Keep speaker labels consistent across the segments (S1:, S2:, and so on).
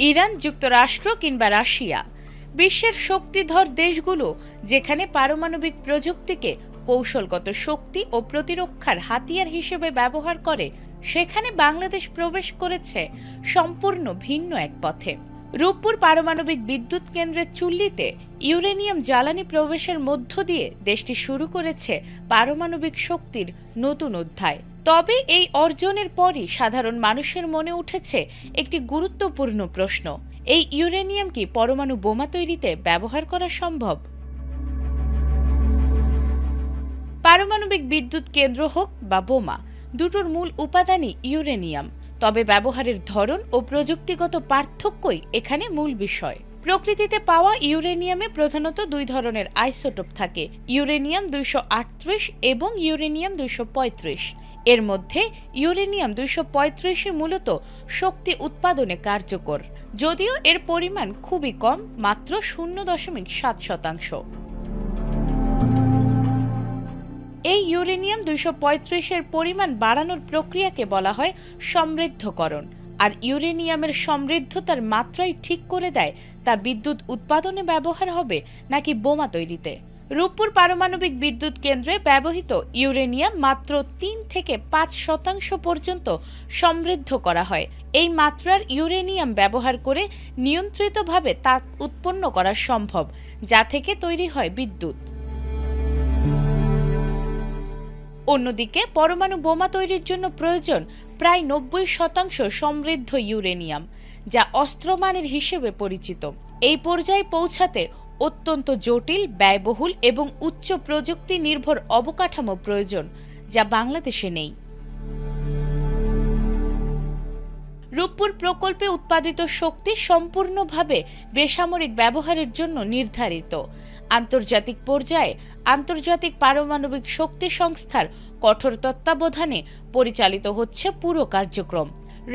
S1: Iran, যুক্তরাষ্ট্র কিংবা Russia বিশ্বের শক্তিধর দেশগুলো যেখানে পারমাণবিক প্রযুক্তিকে কৌশলগত শক্তি ও প্রতিরক্ষার হাতিয়ার হিসেবে ব্যবহার করে, সেখানে বাংলাদেশ প্রবেশ করেছে সম্পূর্ণ ভিন্ন এক পথে। রূপপুর পারমাণবিক বিদ্যুৎ কেন্দ্রের চুল্লিতে ইউরেনিয়াম জ্বালানি প্রবেশের মধ্য দিয়ে দেশটি শুরু করেছে পারমাণবিক শক্তির নতুন অধ্যায়। তবে এই অর্জনের পরই সাধারণ মানুষের মনে উঠেছে একটি গুরুত্বপূর্ণ প্রশ্ন: এই ইউরেনিয়াম কি পরমাণু বোমা তৈরিতে ব্যবহার করা সম্ভব? পারমাণবিক বিদ্যুৎ কেন্দ্র হোক বা বোমা, দুটোর মূল উপাদানই ইউরেনিয়াম। তবে ব্যবহারের ধরন ও প্রযুক্তিগত পার্থক্যই এখানে মূল বিষয়। প্রকৃতিতে পাওয়া ইউরেনিয়ামে প্রধানত দুই ধরনের আইসোটোপ থাকে, ইউরেনিয়াম 238 এবং ইউরেনিয়াম 235। এর মধ্যে ইউরেনিয়াম 235 মূলত শক্তি উৎপাদনে কার্যকর, যদিও এর পরিমাণ খুবই কম, মাত্র 0.7%। এই ইউরেনিয়াম 235-এর পরিমাণ বাড়ানোর প্রক্রিয়াকে বলা হয় সমৃদ্ধকরণ। আর ইউরেনিয়ামের সমৃদ্ধতার মাত্রাই ঠিক করে দেয় তা বিদ্যুৎ উৎপাদনে ব্যবহার হবে নাকি বোমা তৈরিতে। রূপপুর পারমাণবিক বিদ্যুৎ কেন্দ্রে ব্যবহৃত ইউরেনিয়াম মাত্র 3 থেকে 5% পর্যন্ত সমৃদ্ধ করা হয়। এই মাত্রার ইউরেনিয়াম ব্যবহার করে নিয়ন্ত্রিতভাবে তাপ উৎপন্ন করা সম্ভব, যা থেকে তৈরি হয় বিদ্যুৎ। অন্যদিকে পরমাণু বোমা তৈরির জন্য প্রয়োজন প্রায় 90% সমৃদ্ধ ইউরেনিয়াম, যা অস্ত্রমানের হিসেবে পরিচিত। এই পর্যায়ে পৌঁছাতে অত্যন্ত জটিল, ব্যয়বহুল এবং উচ্চ প্রযুক্তি নির্ভর অবকাঠামো প্রয়োজন, যা বাংলাদেশে নেই। রূপপুর প্রকল্পে উৎপাদিত শক্তি সম্পূর্ণভাবে বেসামরিক ব্যবহারের জন্য নির্ধারিত। আন্তর্জাতিক পর্যায়ে আন্তর্জাতিক পারমাণবিক শক্তি সংস্থার কঠোর তত্ত্বাবধানে পরিচালিত হচ্ছে পুরো কার্যক্রম।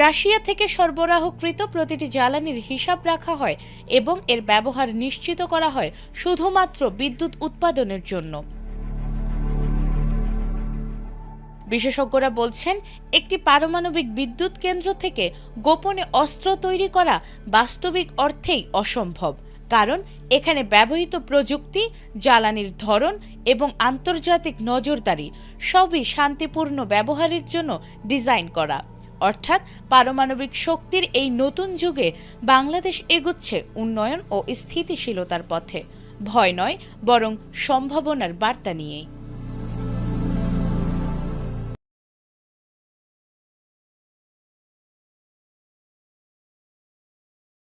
S1: রাশিয়া থেকে সরবরাহকৃত প্রতিটি জ্বালানির হিসাব রাখা হয় এবং এর ব্যবহার নিশ্চিত করা হয় শুধুমাত্র বিদ্যুৎ উৎপাদনের জন্য। বিশেষজ্ঞরা বলছেন, একটি পারমাণবিক বিদ্যুৎ কেন্দ্র থেকে গোপনে অস্ত্র তৈরি করা বাস্তবিক অর্থেই অসম্ভব, কারণ এখানে ব্যবহৃত প্রযুক্তি, জ্বালানির ধরন এবং আন্তর্জাতিক নজরদারি সবই শান্তিপূর্ণ ব্যবহারের জন্য ডিজাইন করা। অর্থাৎ পারমাণবিক শক্তির এই নতুন যুগে বাংলাদেশ এগোচ্ছে উন্নয়ন ও স্থিতিশীলতার পথে, ভয় নয় বরং সম্ভাবনার বার্তা নিয়েই।